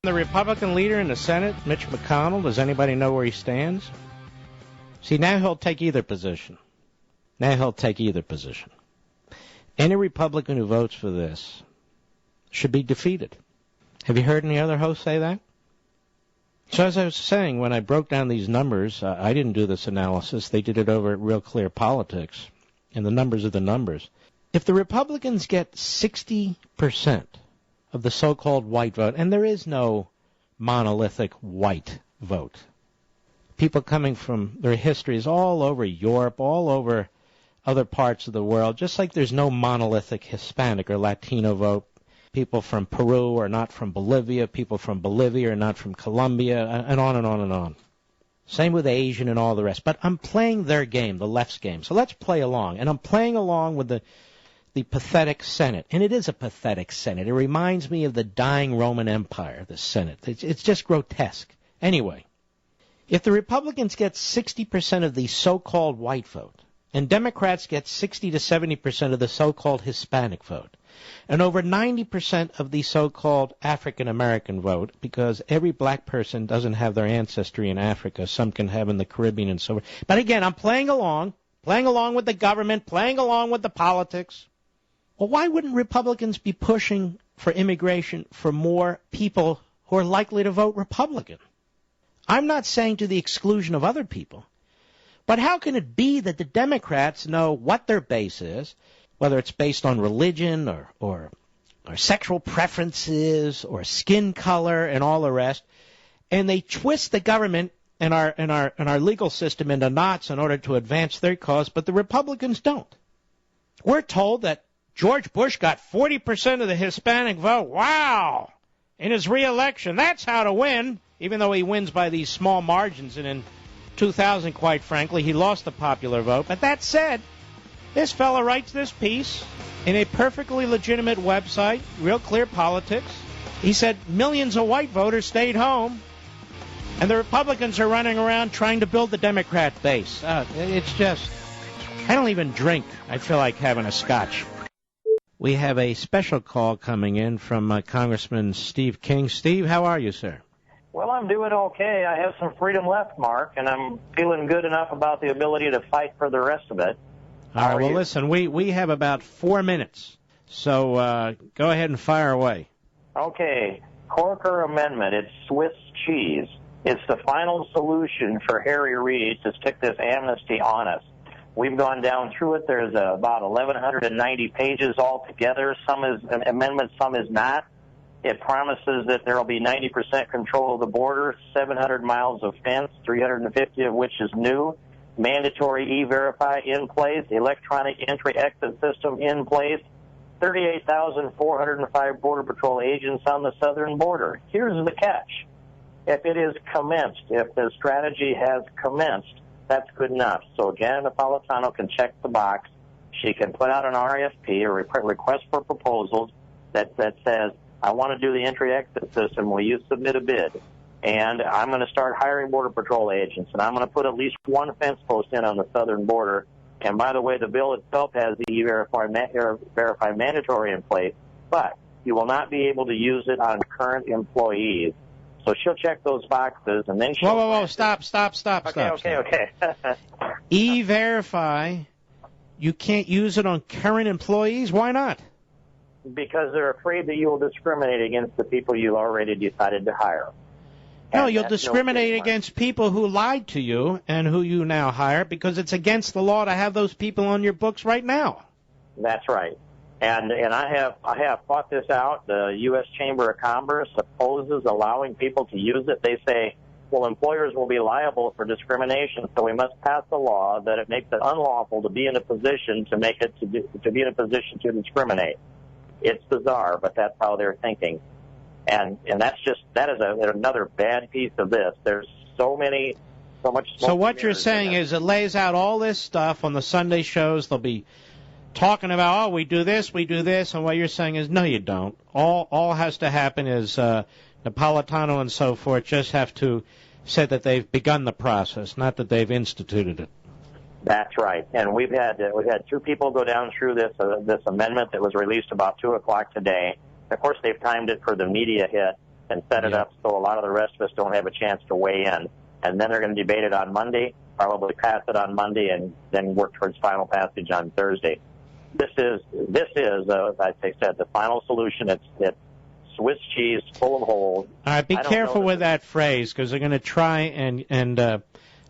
The Republican leader in the Senate, Mitch McConnell, does anybody know where he stands? See, now he'll take either position. Any Republican who votes for this should be defeated. Have you heard any other hosts say that? So as I was saying, when I broke down these numbers, I didn't do this analysis. They did it over at Real Clear Politics, and the numbers are the numbers. If the Republicans get 60% of the so-called white vote, and there is no monolithic white vote. People coming from their histories all over Europe, all over other parts of the world, just like there's no monolithic Hispanic or Latino vote. People from Peru are not from Bolivia, people from Bolivia are not from Colombia, and on and on and on. Same with Asian and all the rest. But I'm playing their game, the left's game. So let's play along. And I'm playing along with the pathetic Senate. And it is a pathetic Senate. It reminds me of the dying Roman Empire, the Senate. It's just grotesque. Anyway, if the Republicans get 60% of the so-called white vote, and Democrats get 60 to 70% of the so-called Hispanic vote, and over 90% of the so-called African-American vote, because every black person doesn't have their ancestry in Africa. Some can have in the Caribbean and so on. But again, I'm playing along with the government, playing along with the politics. Well, why wouldn't Republicans be pushing for immigration for more people who are likely to vote Republican? I'm not saying to the exclusion of other people. But how can it be that the Democrats know what their base is, whether it's based on religion or sexual preferences or skin color and all the rest, and they twist the government and our legal system into knots in order to advance their cause, but the Republicans don't? We're told that George Bush got 40% of the Hispanic vote. Wow! In his re-election. That's how to win, even though he wins by these small margins. And in 2000, quite frankly, he lost the popular vote. But that said, this fella writes this piece in a perfectly legitimate website, Real Clear Politics. He said millions of white voters stayed home, and the Republicans are running around trying to build the Democrat base. It's just, I don't even drink. I feel like having a scotch. We have a special call coming in from Congressman Steve King. Steve, how are you, sir? Well, I'm doing okay. I have some freedom left, Mark, and I'm feeling good enough about the ability to fight for the rest of it. All right, well, listen, we have about 4 minutes, so go ahead and fire away. Okay. Corker Amendment. It's Swiss cheese. It's the final solution for Harry Reid to stick this amnesty on us. We've gone down through it. There's about 1,190 pages altogether. Some is an amendment, some is not. It promises that there will be 90% control of the border, 700 miles of fence, 350 of which is new, mandatory E-Verify in place, electronic entry-exit system in place, 38,405 Border Patrol agents on the southern border. Here's the catch. If it is commenced, if the strategy has commenced, that's good enough. So Janet Napolitano can check the box. She can put out an RFP, a request for proposals, that says, I want to do the entry-exit system. Will you submit a bid? And I'm going to start hiring Border Patrol agents, and I'm going to put at least one fence post in on the southern border. And by the way, the bill itself has the E-Verify mandatory in place, but you will not be able to use it on current employees. So she'll check those boxes, and then she'll... Whoa, stop. Okay. E-Verify, you can't use it on current employees? Why not? Because they're afraid that you will discriminate against the people you already decided to hire. No, you'll discriminate against people who lied to you and who you now hire because it's against the law to have those people on your books right now. That's right. And I have fought this out. The U.S. Chamber of Commerce opposes allowing people to use it. They say, well, employers will be liable for discrimination, so we must pass a law that it makes it unlawful to be in a position to make it to be in a position to discriminate. It's bizarre, but that's how they're thinking. And that is another bad piece of this. There's so much. So what you're saying is it lays out all this stuff on the Sunday shows. They'll be talking about, we do this, and what you're saying is, no, you don't. All has to happen is Napolitano and so forth just have to say that they've begun the process, not that they've instituted it. That's right. And we've had two people go down through this amendment that was released about 2 o'clock today. Of course, they've timed it for the media hit. and set it up so a lot of the rest of us don't have a chance to weigh in. And then they're going to debate it on Monday, probably pass it on Monday, and then work towards final passage on Thursday. This is, as I said, the final solution. It's Swiss cheese full of holes. All right, be careful with that phrase, because they're going to try and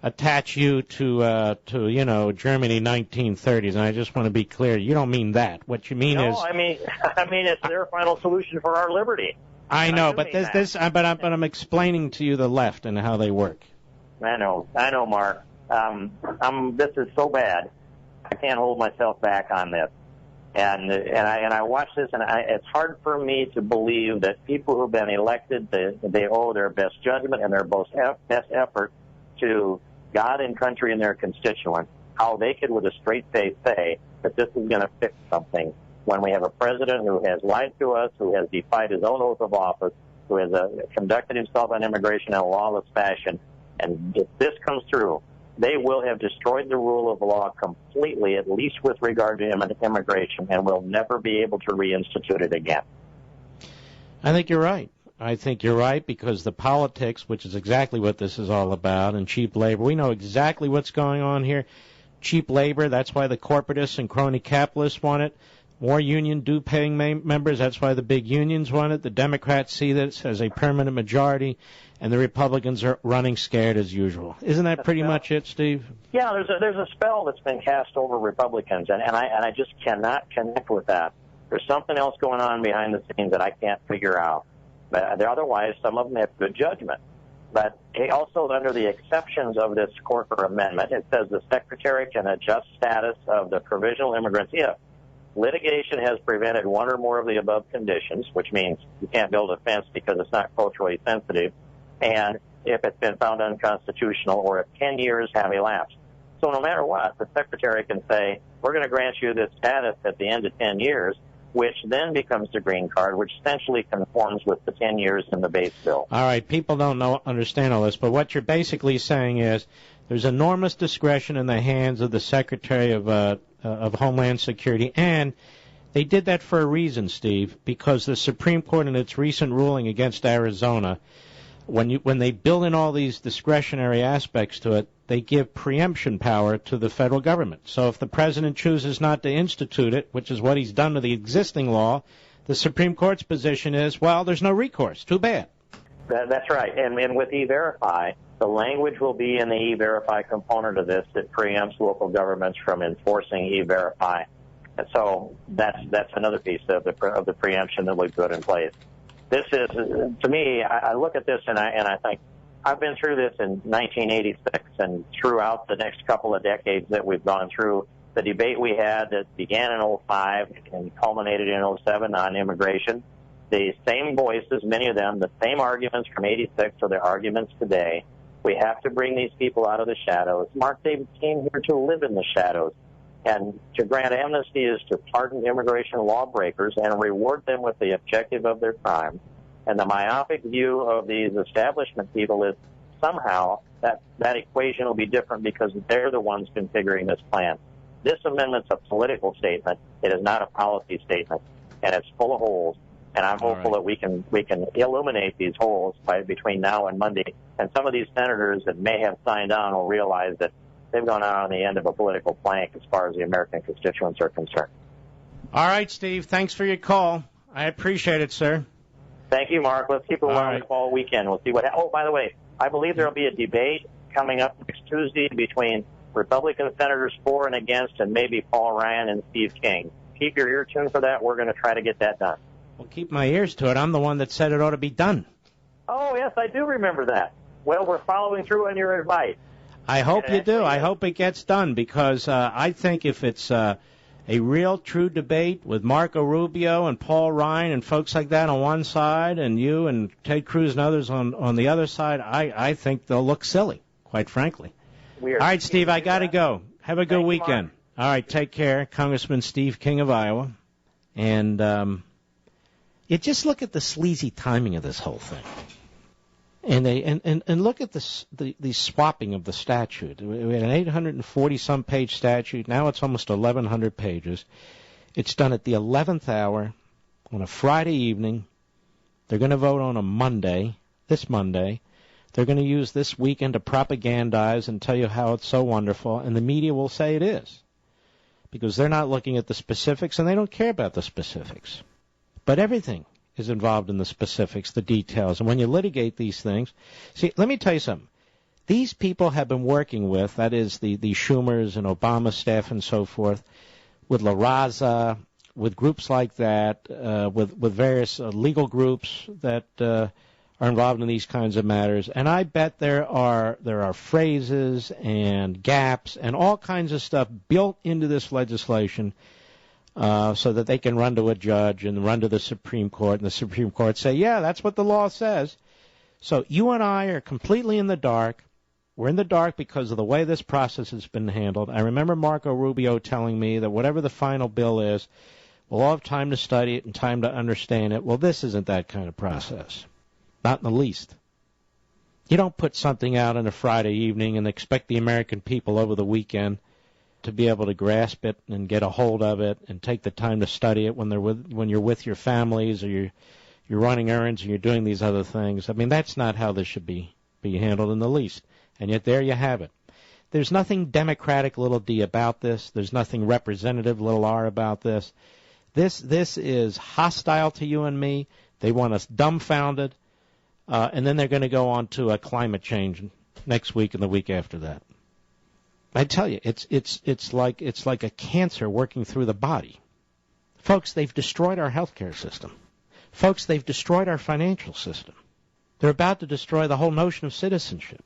attach you to Germany 1930s, and I just want to be clear, you don't mean that. What you mean is... No, I mean it's their final solution for our liberty. I know, but I'm explaining to you the left and how they work. I know, Mark. This is so bad. I can't hold myself back on this. And I watch this, and it's hard for me to believe that people who've been elected, they owe their best judgment and their best effort to God and country and their constituents, how they could, with a straight face, say that this is going to fix something when we have a president who has lied to us, who has defied his own oath of office, who has conducted himself on immigration in a lawless fashion. And if this comes through, they will have destroyed the rule of law completely, at least with regard to immigration, and will never be able to reinstitute it again. I think you're right. I think you're right, because the politics, which is exactly what this is all about, and cheap labor, we know exactly what's going on here. Cheap labor, that's why the corporatists and crony capitalists want it. More union due-paying members, that's why the big unions want it. The Democrats see this as a permanent majority, and the Republicans are running scared as usual. Isn't that pretty much it, Steve? Yeah, there's a spell that's been cast over Republicans, and I just cannot connect with that. There's something else going on behind the scenes that I can't figure out. But otherwise, some of them have good judgment. But also, under the exceptions of this Corker amendment, it says the Secretary can adjust status of the provisional immigrants if litigation has prevented one or more of the above conditions, which means you can't build a fence because it's not culturally sensitive, and if it's been found unconstitutional or if 10 years have elapsed. So no matter what, the Secretary can say, we're going to grant you this status at the end of 10 years, which then becomes the green card, which essentially conforms with the 10 years in the base bill. All right, people don't understand all this, but what you're basically saying is there's enormous discretion in the hands of the Secretary of Homeland Security, and they did that for a reason, Steve, because the Supreme Court in its recent ruling against Arizona, when they build in all these discretionary aspects to it, they give preemption power to the federal government. So if the president chooses not to institute it, which is what he's done to the existing law, the Supreme Court's position is, well, there's no recourse. Too bad. That's right. And with E-Verify, the language will be in the E-Verify component of this that preempts local governments from enforcing E-Verify. And so that's another piece of the preemption that we've put in place. This is, to me, I look at this and I think, I've been through this in 1986 and throughout the next couple of decades that we've gone through. The debate we had that began in 2005 and culminated in 2007 on immigration, the same voices, many of them, the same arguments from 86 are the arguments today. We have to bring these people out of the shadows. Mark David came here to live in the shadows. And to grant amnesty is to pardon immigration lawbreakers and reward them with the objective of their crime. And the myopic view of these establishment people is somehow that equation will be different because they're the ones configuring this plan. This amendment's a political statement. It is not a policy statement, and it's full of holes. And I'm hopeful that we can illuminate these holes between now and Monday. And some of these senators that may have signed on will realize that they've gone out on the end of a political plank as far as the American constituents are concerned. All right, Steve. Thanks for your call. I appreciate it, sir. Thank you, Mark. Let's keep it around the fall weekend. We'll see what happens. Oh, by the way, I believe there will be a debate coming up next Tuesday between Republican senators for and against, and maybe Paul Ryan and Steve King. Keep your ear tuned for that. We're going to try to get that done. Well, keep my ears to it. I'm the one that said it ought to be done. Oh, yes, I do remember that. Well, we're following through on your advice. I hope you do. I hope it gets done, because I think if it's a real, true debate with Marco Rubio and Paul Ryan and folks like that on one side and you and Ted Cruz and others on the other side, I think they'll look silly, quite frankly. All right, Steve, I got to go. Have a good weekend. All right, take care. Congressman Steve King of Iowa. And you just look at the sleazy timing of this whole thing. And look at the swapping of the statute. We had an 840-some page statute. Now it's almost 1,100 pages. It's done at the 11th hour on a Friday evening They're going to vote on a Monday, this Monday. They're going to use this weekend to propagandize and tell you how it's so wonderful, and the media will say it is, because they're not looking at the specifics, and they don't care about the specifics. But everything is involved in the specifics, the details, and when you litigate these things, see, let me tell you something. These people have been working with, that is, the Schumers and Obama staff and so forth, with La Raza, with groups like that, with various legal groups that are involved in these kinds of matters, and I bet there are phrases and gaps and all kinds of stuff built into this legislation so that they can run to a judge and run to the Supreme Court, and the Supreme Court say, yeah, that's what the law says. So you and I are completely in the dark. We're in the dark because of the way this process has been handled. I remember Marco Rubio telling me that whatever the final bill is, we'll all have time to study it and time to understand it. Well, this isn't that kind of process. Not in the least. You don't put something out on a Friday evening and expect the American people over the weekend to be able to grasp it and get a hold of it and take the time to study it when you're with your families or you're running errands and you're doing these other things. I mean, that's not how this should be handled in the least. And yet there you have it. There's nothing democratic, little d, about this. There's nothing representative, little r, about this. This is hostile to you and me. They want us dumbfounded. And then they're going to go on to a climate change next week and the week after that. I tell you, it's like a cancer working through the body. Folks, they've destroyed our healthcare system. Folks, they've destroyed our financial system. They're about to destroy the whole notion of citizenship.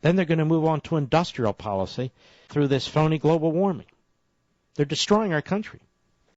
Then they're going to move on to industrial policy through this phony global warming. They're destroying our country.